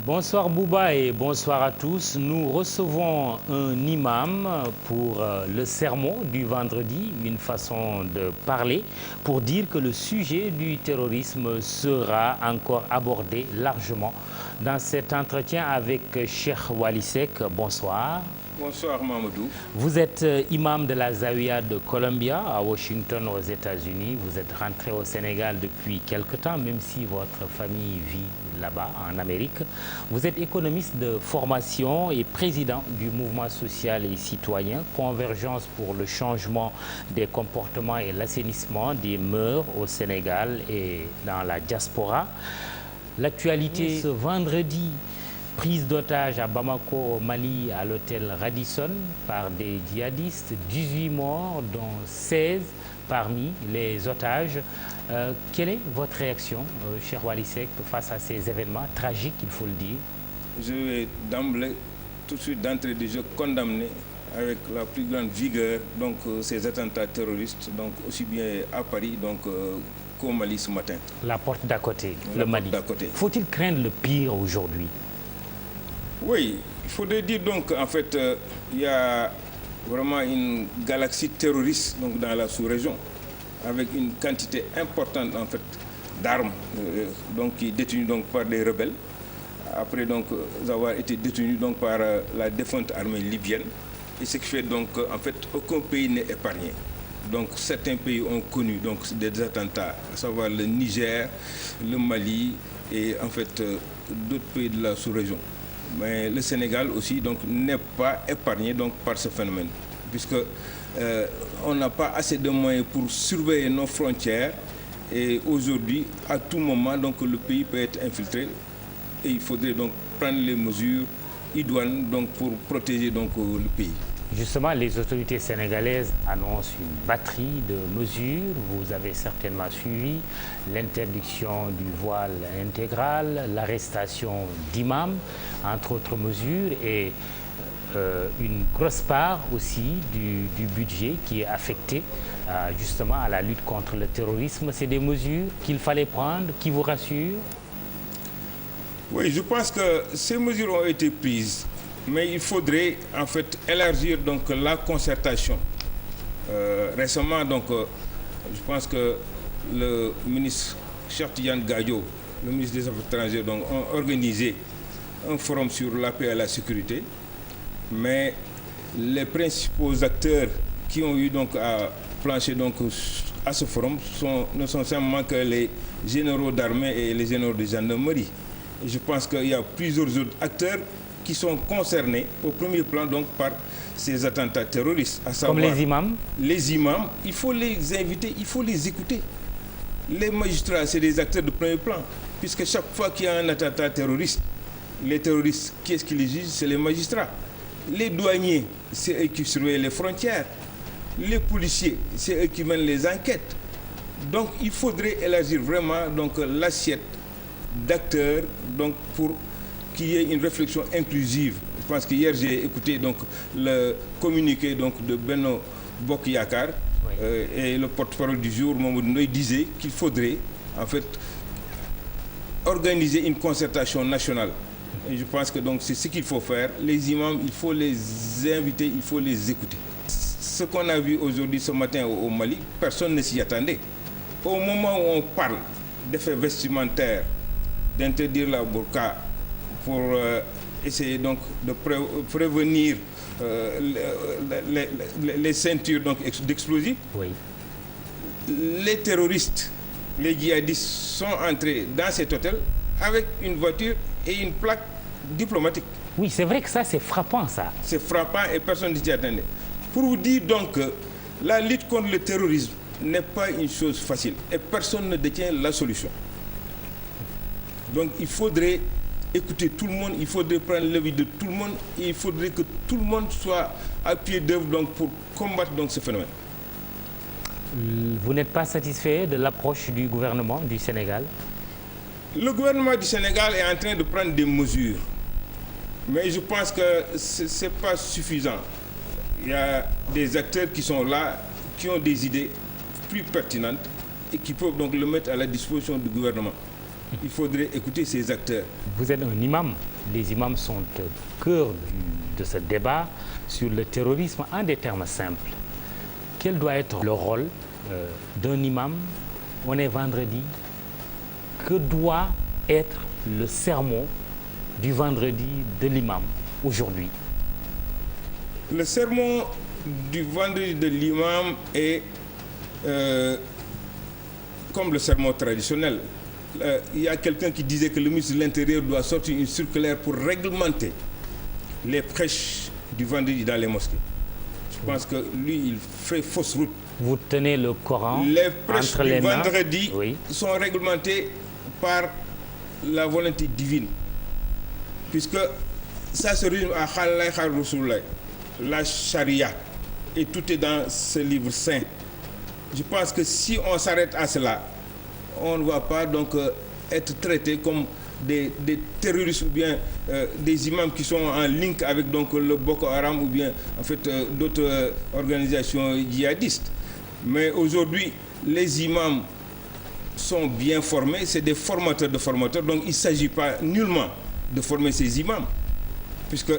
Bonsoir Bouba et bonsoir à tous. Nous recevons un imam pour le sermon du vendredi, une façon de parler, pour dire que le sujet du terrorisme sera encore abordé largement dans cet entretien avec Cheikh Wali Seck. Bonsoir. Bonsoir Mamadou. Vous êtes imam de la Zawiya de Columbia à Washington aux États-Unis. Vous êtes rentré au Sénégal depuis quelque temps, même si votre famille vit là-bas en Amérique. Vous êtes économiste de formation et président du mouvement social et citoyen Convergence pour le changement des comportements et l'assainissement des mœurs au Sénégal et dans la diaspora. L'actualité ce vendredi: prise d'otages à Bamako, au Mali, à l'hôtel Radisson par des djihadistes, 18 morts, dont 16 parmi les otages. Quelle est votre réaction, cher Wali Seck, face à ces événements tragiques, il faut le dire? Je vais d'emblée, tout de suite d'entrée de jeu, condamner avec la plus grande vigueur donc, ces attentats terroristes, donc, aussi bien à Paris qu'au Mali ce matin. La porte d'à côté, le Mali. Faut-il craindre le pire aujourd'hui? Oui, il faudrait dire donc en fait il y a vraiment une galaxie terroriste donc, dans la sous-région avec une quantité importante en fait d'armes donc qui est détenue donc par des rebelles après donc avoir été détenus donc par la défunte armée libyenne, et ce qui fait donc en fait aucun pays n'est épargné. Donc certains pays ont connu donc des attentats, à savoir le Niger, le Mali et en fait d'autres pays de la sous-région. Mais le Sénégal aussi donc n'est pas épargné donc par ce phénomène, puisque on n'a pas assez de moyens pour surveiller nos frontières, et aujourd'hui à tout moment donc le pays peut être infiltré et il faudrait donc prendre les mesures idoines donc pour protéger donc le pays. Justement, les autorités sénégalaises annoncent une batterie de mesures. Vous avez certainement suivi l'interdiction du voile intégral, l'arrestation d'imams, entre autres mesures, et une grosse part aussi du budget qui est affecté justement à la lutte contre le terrorisme. C'est des mesures qu'il fallait prendre, qui vous rassurent? Oui, je pense que ces mesures ont été prises. Mais il faudrait en fait élargir donc la concertation. Récemment, donc, je pense que le ministre Cheikh Tidiane Gadio, le ministre des Affaires étrangères, donc, ont organisé un forum sur la paix et la sécurité. Mais les principaux acteurs qui ont eu donc à plancher donc à ce forum ne sont simplement que les généraux d'armée et les généraux de gendarmerie. Et je pense qu'il y a plusieurs autres acteurs qui sont concernés au premier plan donc par ces attentats terroristes. À savoir, comme les imams? Les imams, il faut les inviter, il faut les écouter. Les magistrats, c'est des acteurs de premier plan, puisque chaque fois qu'il y a un attentat terroriste, les terroristes, qui est-ce qui les juge? C'est les magistrats. Les douaniers, c'est eux qui surveillent les frontières. Les policiers, c'est eux qui mènent les enquêtes. Donc il faudrait élargir vraiment donc l'assiette d'acteurs donc pour qu'il y ait une réflexion inclusive. Je pense qu'hier j'ai écouté donc le communiqué donc de Benno Bokk Yakaar, et le porte-parole du jour, Mamadou Ndoye, disait qu'il faudrait en fait organiser une concertation nationale. Et je pense que donc c'est ce qu'il faut faire. Les imams, il faut les inviter, il faut les écouter. Ce qu'on a vu aujourd'hui, ce matin au Mali, personne ne s'y attendait. Au moment où on parle d'effets vestimentaires, d'interdire la burqa, pour essayer donc de prévenir les ceintures d'explosifs. Oui. Les terroristes, les djihadistes sont entrés dans cet hôtel avec une voiture et une plaque diplomatique. Oui, c'est vrai que ça, c'est frappant, ça. C'est frappant et personne ne s'y attendait. Pour vous dire donc que la lutte contre le terrorisme n'est pas une chose facile et personne ne détient la solution. Donc il faudrait écouter tout le monde, il faudrait prendre l'avis de tout le monde et il faudrait que tout le monde soit à pied d'œuvre donc pour combattre donc ce phénomène. Vous n'êtes pas satisfait de l'approche du gouvernement du Sénégal? Le gouvernement du Sénégal est en train de prendre des mesures, mais je pense que ce n'est pas suffisant. Il y a des acteurs qui sont là, qui ont des idées plus pertinentes et qui peuvent donc le mettre à la disposition du gouvernement. Il faudrait écouter ces acteurs. Vous êtes un imam? les imams sont au cœur de ce débat sur le terrorisme. En des termes simples, quel doit être le rôle d'un imam? On est vendredi. Que doit être le sermon du vendredi de l'imam aujourd'hui? Le sermon du vendredi de l'imam est comme le sermon traditionnel. Il y a quelqu'un qui disait que le ministre de l'Intérieur doit sortir une circulaire pour réglementer les prêches du vendredi dans les mosquées. Je pense que lui, il fait fausse route. Vous tenez le Coran les prêches entre les mains. Du vendredi oui. sont réglementés par la volonté divine. Puisque ça se résume à Khalay Khal Rasulullah, la charia, et tout est dans ce livre saint. Je pense que si on s'arrête à cela, on ne va pas donc être traité comme des terroristes ou bien des imams qui sont en link avec donc le Boko Haram ou bien en fait d'autres organisations djihadistes. Mais aujourd'hui, les imams sont bien formés, c'est des formateurs de formateurs, donc il ne s'agit pas nullement de former ces imams, puisque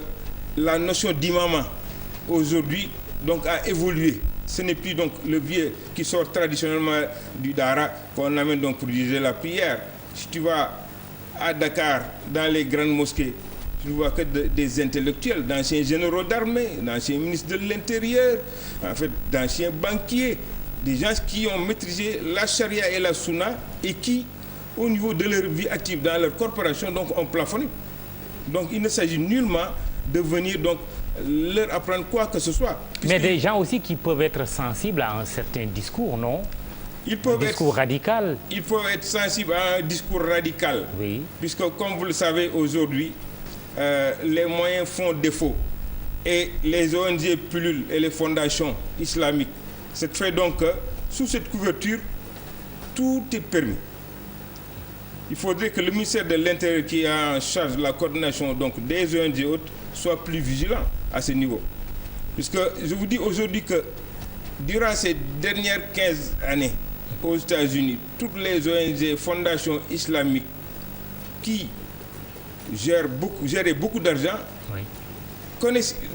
la notion d'imam aujourd'hui donc a évolué. Ce n'est plus donc le vieux qui sort traditionnellement du Dara qu'on amène donc pour diriger la prière. Si tu vas à Dakar, dans les grandes mosquées, tu ne vois que des intellectuels, d'anciens généraux d'armée, d'anciens ministres de l'Intérieur, en fait d'anciens banquiers, des gens qui ont maîtrisé la charia et la sunna et qui, au niveau de leur vie active dans leur corporation, donc ont plafonné. Donc il ne s'agit nullement de venir donc leur apprendre quoi que ce soit. Mais des gens aussi qui peuvent être sensibles à un certain discours, non? Un discours radical. Il faut être sensible à un discours radical. Oui. Puisque, comme vous le savez, aujourd'hui, les moyens font défaut. Et les ONG pullulent et les fondations islamiques. Ce qui fait donc que, sous cette couverture, tout est permis. Il faudrait que le ministère de l'Intérieur, qui a en charge de la coordination donc, des ONG et autres, soit plus vigilant à ce niveau. Puisque je vous dis aujourd'hui que durant ces dernières 15 années, aux États-Unis, toutes les ONG, fondations islamiques qui géraient beaucoup d'argent, oui.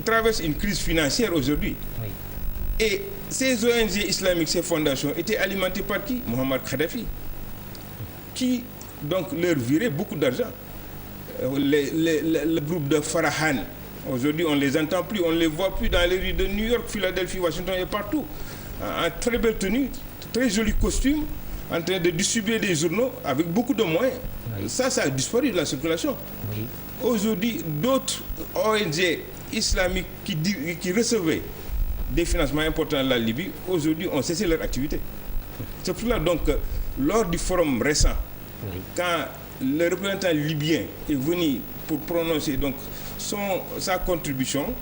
Traversent une crise financière aujourd'hui. Oui. Et ces ONG islamiques, ces fondations, étaient alimentées par qui? Mohamed Kadhafi, qui donc leur virait beaucoup d'argent. Le groupe de Farhan, aujourd'hui on ne les entend plus, on ne les voit plus dans les rues de New York, Philadelphie, Washington et partout. En très belle tenue, très joli costume, en train de distribuer des journaux avec beaucoup de moyens. Oui. Ça a disparu de la circulation. Oui. Aujourd'hui, d'autres ONG islamiques qui recevaient des financements importants de la Libye, aujourd'hui ont cessé leur activité. C'est pour cela donc, lors du forum récent, oui. Quand le représentant libyen est venu pour prononcer donc sa contribution,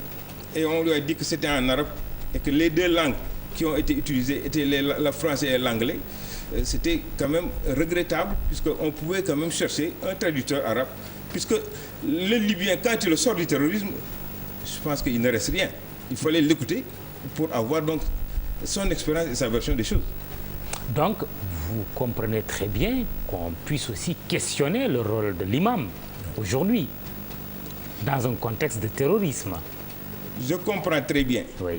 et on lui a dit que c'était en arabe, et que les deux langues qui ont été utilisées étaient le français et l'anglais, c'était quand même regrettable, puisqu'on pouvait quand même chercher un traducteur arabe, puisque le Libyen, quand il sort du terrorisme, je pense qu'il ne reste rien. Il fallait l'écouter pour avoir donc son expérience et sa version des choses. Donc, vous comprenez très bien qu'on puisse aussi questionner le rôle de l'imam aujourd'hui, dans un contexte de terrorisme. Je comprends très bien. Oui.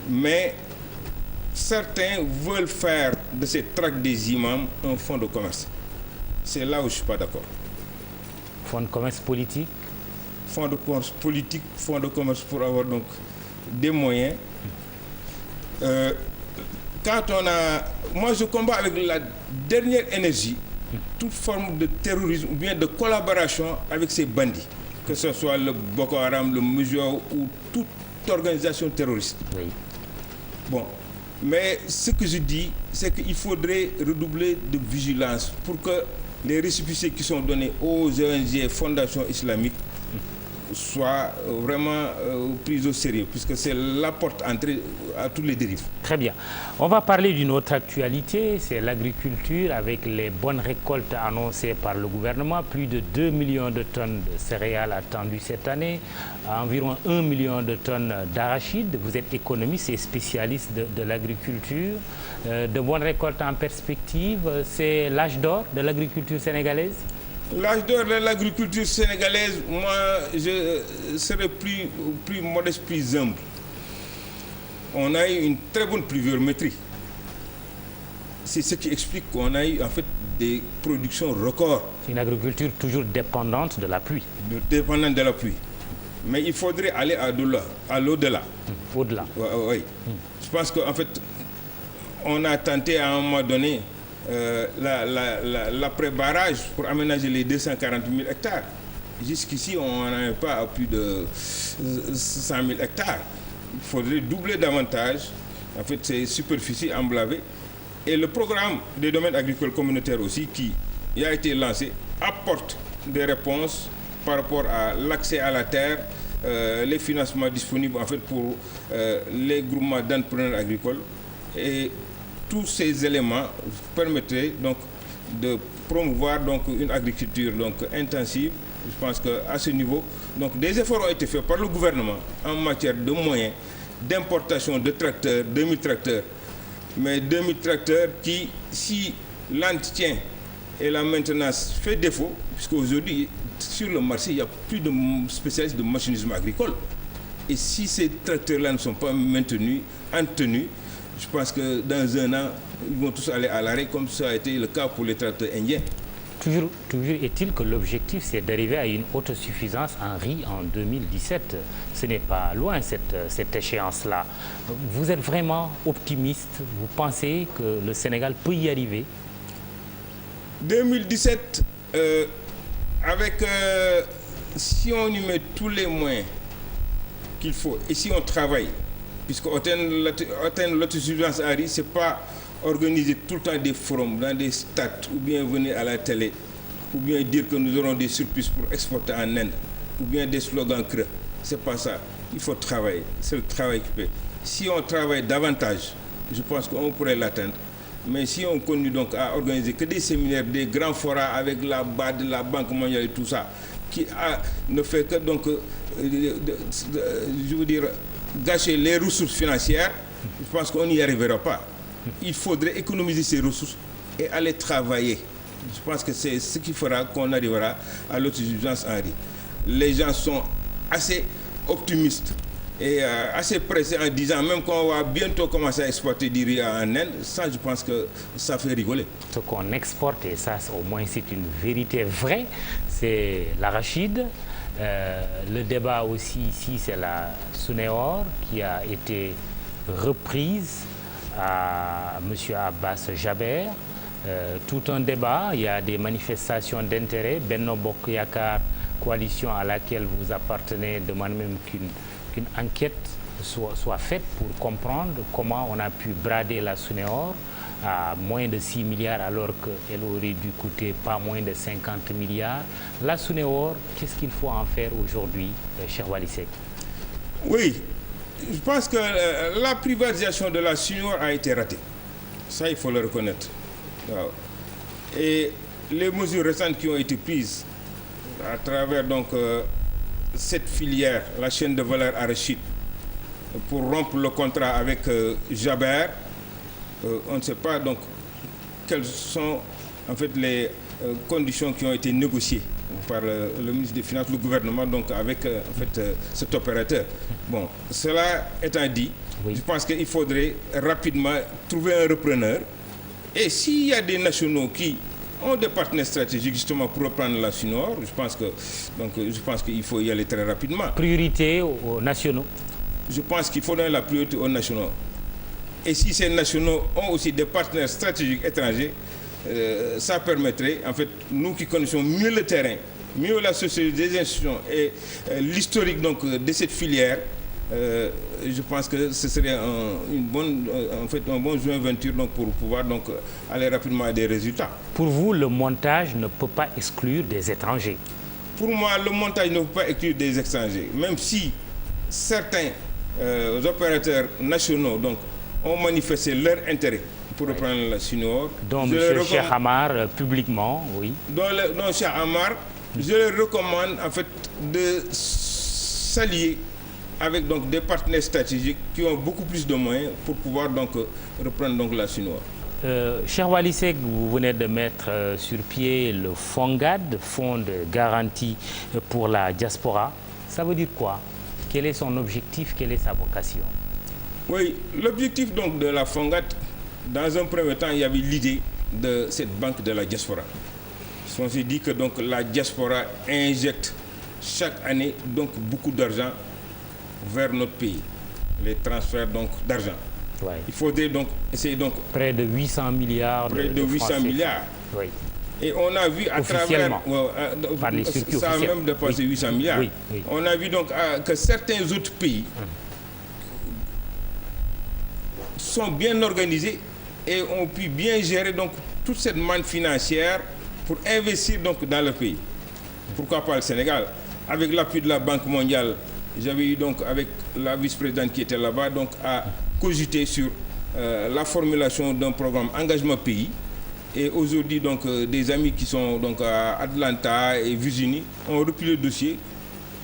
Mais certains veulent faire de ces tracts des imams un fonds de commerce. C'est là où je ne suis pas d'accord. Fonds de commerce politique? Fonds de commerce politique, fonds de commerce pour avoir donc des moyens. Moi je combats avec la dernière énergie toute forme de terrorisme ou bien de collaboration avec ces bandits, que ce soit le Boko Haram, le Moujou ou toute organisation terroriste. Oui. Bon, mais ce que je dis, c'est qu'il faudrait redoubler de vigilance pour que les récépissés qui sont donnés aux ONG, fondations islamiques, soit vraiment prise au sérieux, puisque c'est la porte entrée à toutes les dérives. Très bien. On va parler d'une autre actualité, c'est l'agriculture, avec les bonnes récoltes annoncées par le gouvernement. Plus de 2 millions de tonnes de céréales attendues cette année, environ 1 million de tonnes d'arachides. Vous êtes économiste et spécialiste de l'agriculture. De bonnes récoltes en perspective, c'est l'âge d'or de l'agriculture sénégalaise? L'âge d'or de l'agriculture sénégalaise, moi, je serais plus modeste, plus humble. On a eu une très bonne pluviométrie. C'est ce qui explique qu'on a eu en fait des productions records. Une agriculture toujours dépendante de la pluie. Dépendante de la pluie. Mais il faudrait aller à l'au-delà. Au-delà. Oui. Je pense qu'en fait, on a tenté à un moment donné l'après-barrage pour aménager les 240 000 hectares. Jusqu'ici, on n'en est pas à plus de 100 000 hectares. Il faudrait doubler davantage en fait, ces superficies emblavées. Et le programme des domaines agricoles communautaires aussi, qui a été lancé, apporte des réponses par rapport à l'accès à la terre, les financements disponibles en fait, pour les groupements d'entrepreneurs agricoles. Et tous ces éléments permettraient donc de promouvoir donc, une agriculture donc, intensive. Je pense qu'à ce niveau, donc, des efforts ont été faits par le gouvernement en matière de moyens, d'importation de tracteurs, 2000 tracteurs. Mais 2000 tracteurs qui, si l'entretien et la maintenance fait défaut, puisqu'aujourd'hui, sur le marché, il n'y a plus de spécialistes de machinisme agricole. Et si ces tracteurs-là ne sont pas maintenus, entretenus, je pense que dans un an, ils vont tous aller à l'arrêt, comme ça a été le cas pour les tracteurs indiens. Toujours est-il que l'objectif, c'est d'arriver à une autosuffisance en riz en 2017. Ce n'est pas loin, cette échéance-là. Vous êtes vraiment optimiste? Vous pensez que le Sénégal peut y arriver? 2017, si on y met tous les moyens qu'il faut, et si on travaille, puisque atteindre l'autosuffisance en riz, ce n'est pas organiser tout le temps des forums dans des stades ou bien venir à la télé ou bien dire que nous aurons des surplus pour exporter en Inde ou bien des slogans creux. Ce n'est pas ça. Il faut travailler. C'est le travail qui paie. Si on travaille davantage, je pense qu'on pourrait l'atteindre. Mais si on continue donc à organiser que des séminaires, des grands forats avec la BAD, la Banque mondiale et tout ça, qui ne fait que donc, je veux dire, gâcher les ressources financières, je pense qu'on n'y arrivera pas. Il faudrait économiser ces ressources et aller travailler. Je pense que c'est ce qui fera qu'on arrivera à l'autosuffisance en riz. Les gens sont assez optimistes et assez pressés en disant même qu'on va bientôt commencer à exporter du riz en Inde. Ça, je pense que ça fait rigoler. Ce qu'on exporte, et ça au moins c'est une vérité vraie, c'est l'arachide. Le débat aussi ici, c'est la Suneor qui a été reprise à M. Abbas Jaber. Tout un débat, il y a des manifestations d'intérêt. Benno Bokk Yakaar, coalition à laquelle vous appartenez, demande même qu'une enquête soit faite pour comprendre comment on a pu brader la Suneor à moins de 6 milliards alors qu'elle aurait dû coûter pas moins de 50 milliards. La Suneor, qu'est-ce qu'il faut en faire aujourd'hui, cher Waly Seck? Oui, je pense que la privatisation de la Suneor a été ratée. Ça, il faut le reconnaître. Et les mesures récentes qui ont été prises à travers donc, cette filière, la chaîne de valeur arachide, pour rompre le contrat avec Jaber, on ne sait pas donc quelles sont en fait les conditions qui ont été négociées par le ministre des Finances, le gouvernement, donc avec en fait, cet opérateur. Bon, cela étant dit, oui, je pense qu'il faudrait rapidement trouver un repreneur. Et s'il y a des nationaux qui ont des partenaires stratégiques justement pour reprendre la Suneor, je pense qu'il faut y aller très rapidement. Priorité aux nationaux. Je pense qu'il faut donner la priorité aux nationaux. Et si ces nationaux ont aussi des partenaires stratégiques étrangers, ça permettrait, en fait, nous qui connaissons mieux le terrain, mieux la société des institutions et l'historique donc de cette filière, je pense que ce serait un bon joint venture donc, pour pouvoir donc, aller rapidement à des résultats. Pour vous, le montage ne peut pas exclure des étrangers? Pour moi, le montage ne peut pas exclure des étrangers, même si certains opérateurs nationaux donc, ont manifesté leur intérêt pour reprendre la Suneor. Donc M. Cheikh Amar, publiquement, oui. Donc Cheikh Amar, je leur recommande en fait de s'allier avec donc, des partenaires stratégiques qui ont beaucoup plus de moyens pour pouvoir donc, reprendre donc, la Suneor. Cheikh Wally Seck, vous venez de mettre sur pied le FONGAD, Fonds de garantie pour la diaspora. Ça veut dire quoi? Quel est son objectif? Quelle est sa vocation? Oui, l'objectif donc de la FONGAD, dans un premier temps, il y avait l'idée de cette banque de la diaspora. On s'est dit que donc la diaspora injecte chaque année donc beaucoup d'argent vers notre pays, les transferts donc d'argent. Ouais. Il faudrait donc essayer donc près de 800 milliards. Près de 800 milliards. Oui. Et on a vu à travers par les circuits ça a officiels. même dépassé 800 milliards. Oui, oui. On a vu donc que certains autres pays sont bien organisés et ont pu bien gérer donc toute cette manne financière pour investir donc dans le pays. Pourquoi pas le Sénégal? Avec l'appui de la Banque mondiale, j'avais eu donc avec la vice-présidente qui était là-bas donc à cogiter sur la formulation d'un programme engagement pays. Et aujourd'hui donc des amis qui sont donc à Atlanta et Virginie ont repris le dossier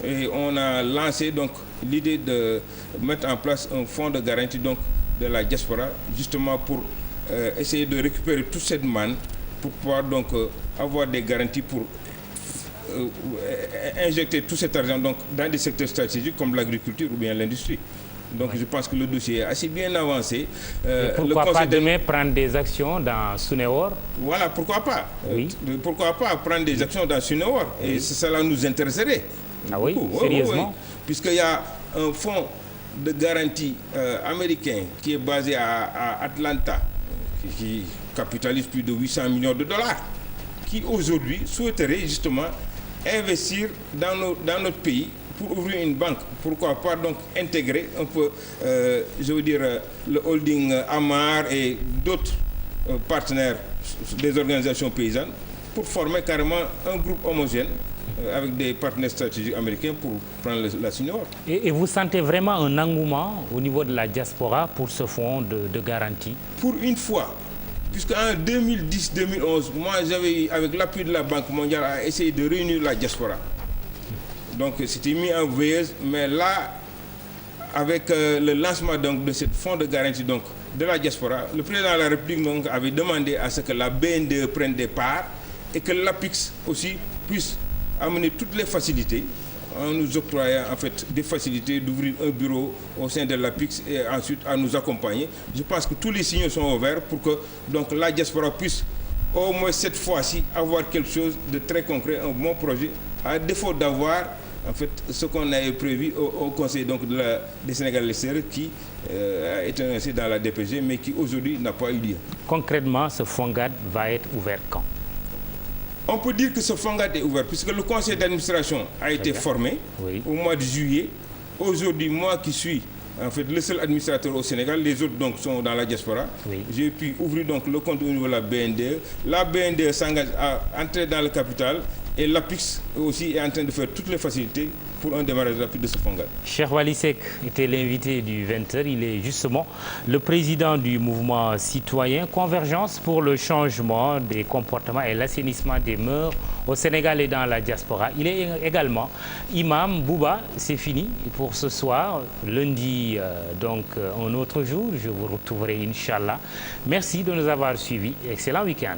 et on a lancé donc l'idée de mettre en place un fonds de garantie donc de la diaspora, justement pour essayer de récupérer toute cette manne pour pouvoir donc avoir des garanties pour injecter tout cet argent donc dans des secteurs stratégiques comme l'agriculture ou bien l'industrie. Donc je pense que le dossier est assez bien avancé. Pourquoi pas demain prendre des actions dans Suneor? Voilà, pourquoi pas. Oui. Pourquoi pas prendre des actions dans Suneor? Oui. Et cela nous intéresserait. Ah oui, beaucoup. sérieusement? Oui. Puisqu'il y a un fonds de garantie américain qui est basé à Atlanta, qui capitalise plus de 800 millions de dollars, qui aujourd'hui souhaiterait justement investir dans notre pays pour ouvrir une banque. Pourquoi pas donc intégrer un peu, je veux dire, le holding Amar et d'autres partenaires des organisations paysannes pour former carrément un groupe homogène avec des partenaires stratégiques américains pour prendre la Suneor. Et vous sentez vraiment un engouement au niveau de la diaspora pour ce fonds de garantie? Pour une fois. Puisqu'en 2010-2011, moi j'avais, avec l'appui de la Banque mondiale, essayé de réunir la diaspora. Donc c'était mis en veilleuse, mais là, avec le lancement donc, de ce fonds de garantie donc, de la diaspora, le président de la République donc, avait demandé à ce que la BNDE prenne des parts et que l'APIX aussi puisse amener toutes les facilités en nous octroyant en fait des facilités d'ouvrir un bureau au sein de l'APIX et ensuite à nous accompagner. Je pense que tous les signaux sont ouverts pour que donc, la diaspora puisse au moins cette fois-ci avoir quelque chose de très concret, un bon projet, à défaut d'avoir en fait ce qu'on avait prévu au Conseil donc, des Sénégalais qui a été annoncé dans la DPG mais qui aujourd'hui n'a pas eu lieu. Concrètement, ce FONGAD va être ouvert quand? On peut dire que ce FONGAD est ouvert puisque le conseil d'administration a été formé au mois de juillet. Aujourd'hui, moi qui suis en fait le seul administrateur au Sénégal, les autres donc sont dans la diaspora. J'ai pu ouvrir donc le compte au niveau de la BNDE. La BNDE s'engage à entrer dans le capital et l'APIX aussi est en train de faire toutes les facilités pour un démarrage rapide de ce FONGAD. Cheikh Wally Seck était l'invité du 20h. Il est justement le président du mouvement citoyen Convergence pour le changement des comportements et l'assainissement des mœurs au Sénégal et dans la diaspora. Il est également imam. Bouba, c'est fini pour ce soir. Lundi, donc un autre jour, je vous retrouverai, Inch'Allah. Merci de nous avoir suivis. Excellent week-end.